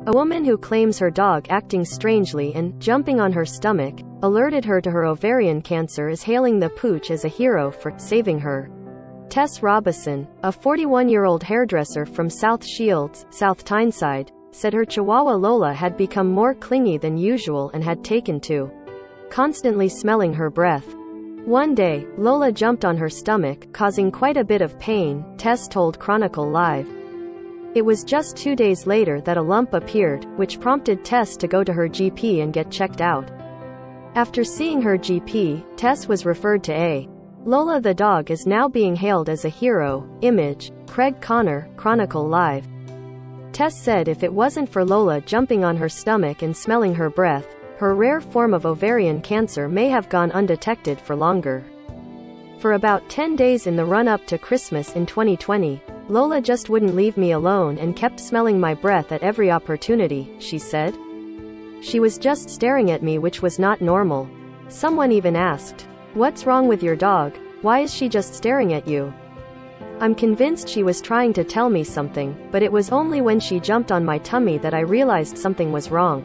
A woman who claims her dog acting strangely and jumping on her stomach alerted her to her ovarian cancer is hailing the pooch as a hero for saving her. Tess Robison, a 41-year-old hairdresser from South Shields, South Tyneside, said her chihuahua Lola had become more clingy than usual and had taken to constantly smelling her breath. One day, Lola jumped on her stomach, causing quite a bit of pain, Tess told Chronicle Live. It was just 2 days later that a lump appeared, which prompted Tess to go to her GP and get checked out. After seeing her GP, Tess was referred to A. Lola the dog is now being hailed as a hero. Image, Craig Connor, Chronicle Live. Tess said if it wasn't for Lola jumping on her stomach and smelling her breath, her rare form of ovarian cancer may have gone undetected for longer. For about 10 days in the run-up to Christmas in 2020, Lola just wouldn't leave me alone and kept smelling my breath at every opportunity, she said. She was just staring at me, which was not normal. Someone even asked, "What's wrong with your dog? Why is she just staring at you?" I'm convinced she was trying to tell me something, but it was only when she jumped on my tummy that I realized something was wrong.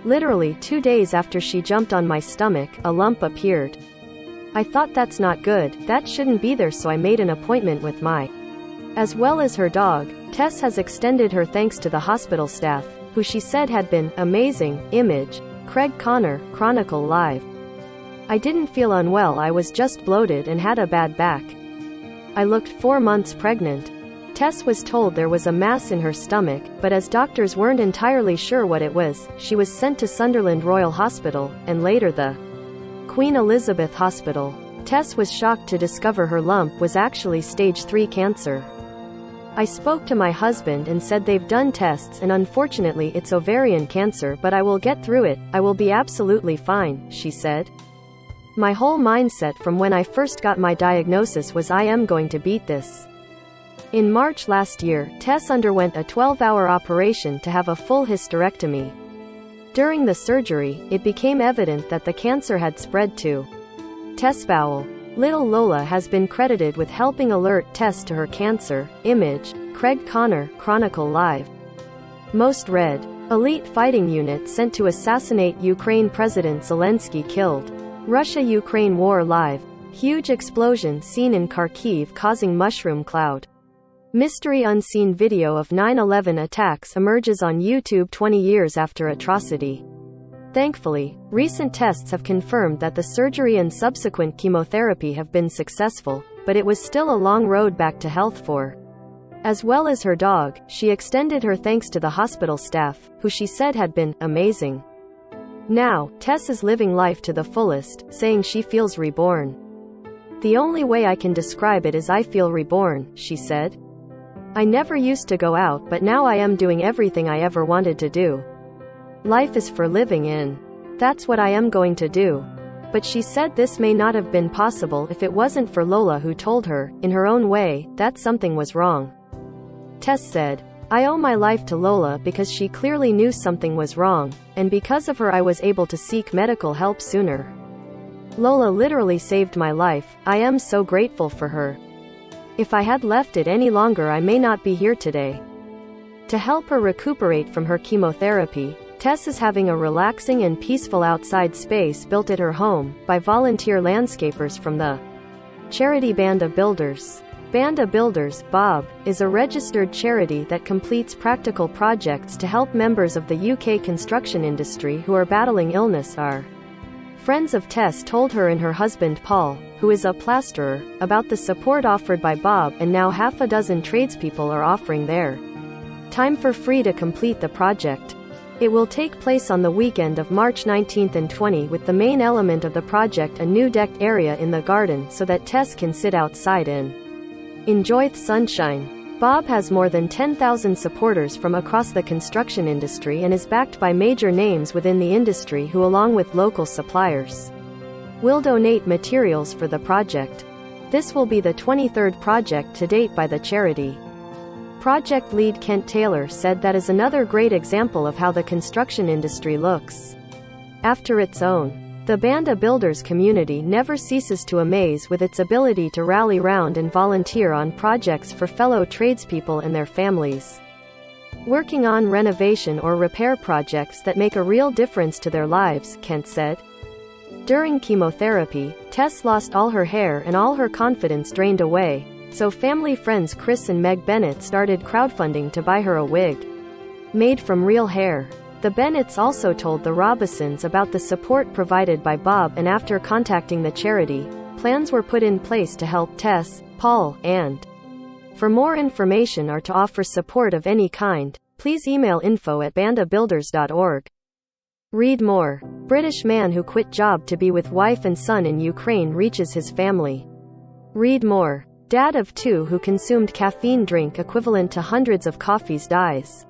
Literally 2 days after she jumped on my stomach, a lump appeared. I thought that's not good, that shouldn't be there, so I made an appointment with my as well as her dog. Tess has extended her thanks to the hospital staff, who she said had been amazing. Image, Craig Connor, Chronicle Live. I didn't feel unwell, I was just bloated and had a bad back. I looked 4 months pregnant. Tess was told there was a mass in her stomach, but as doctors weren't entirely sure what it was, she was sent to Sunderland Royal Hospital, and later the Queen Elizabeth Hospital. Tess was shocked to discover her lump was actually stage 3 cancer. I spoke to my husband and said they've done tests and unfortunately it's ovarian cancer, but I will get through it, I will be absolutely fine, she said. My whole mindset from when I first got my diagnosis was I am going to beat this. In March last year, Tess underwent a 12-hour operation to have a full hysterectomy. During the surgery, it became evident that the cancer had spread to Tess' bowel. Little Lola has been credited with helping alert Tess to her cancer. Image, Craig Connor, Chronicle Live. Most read. Elite fighting unit sent to assassinate Ukraine President Zelensky killed. Russia-Ukraine war live. Huge explosion seen in Kharkiv causing mushroom cloud. Mystery unseen video of 9/11 attacks emerges on YouTube 20 years after atrocity. Thankfully, recent tests have confirmed that the surgery and subsequent chemotherapy have been successful, but it was still a long road back to health for. As well as her dog, she extended her thanks to the hospital staff, who she said had been amazing. Now, Tess is living life to the fullest, saying she feels reborn. The only way I can describe it is I feel reborn, she said. I never used to go out, but now I am doing everything I ever wanted to do. Life is for living in. That's what I am going to do. But she said this may not have been possible if it wasn't for Lola, who told her, in her own way, that something was wrong. Tess said, I owe my life to Lola because she clearly knew something was wrong, and because of her I was able to seek medical help sooner. Lola literally saved my life, I am so grateful for her. If I had left it any longer I may not be here today. To help her recuperate from her chemotherapy, Tess is having a relaxing and peaceful outside space built at her home, by volunteer landscapers from the charity Band of Builders. Band of Builders, Bob, is a registered charity that completes practical projects to help members of the UK construction industry who are battling illness. Our friends of Tess told her and her husband Paul, who is a plasterer, about the support offered by Bob, and now half a dozen tradespeople are offering their time for free to complete the project. It will take place on the weekend of March 19 and 20, with the main element of the project a new decked area in the garden so that Tess can sit outside and enjoy the sunshine. Bob has more than 10,000 supporters from across the construction industry and is backed by major names within the industry who, along with local suppliers, will donate materials for the project. This will be the 23rd project to date by the charity. Project lead Kent Taylor said that is another great example of how the construction industry looks after its own. The Band of Builders community never ceases to amaze with its ability to rally round and volunteer on projects for fellow tradespeople and their families. working on renovation or repair projects that make a real difference to their lives, Kent said. During chemotherapy, Tess lost all her hair and all her confidence drained away, so family friends Chris and Meg Bennett started crowdfunding to buy her a wig made from real hair. The Bennetts also told the Robisons about the support provided by Bob, and after contacting the charity, plans were put in place to help Tess, Paul, and for more information or to offer support of any kind, please email info@bandabuilders.org. Read more. British man who quit job to be with wife and son in Ukraine reaches his family. Read more. Dad of 2 who consumed caffeine drink equivalent to hundreds of coffees dies.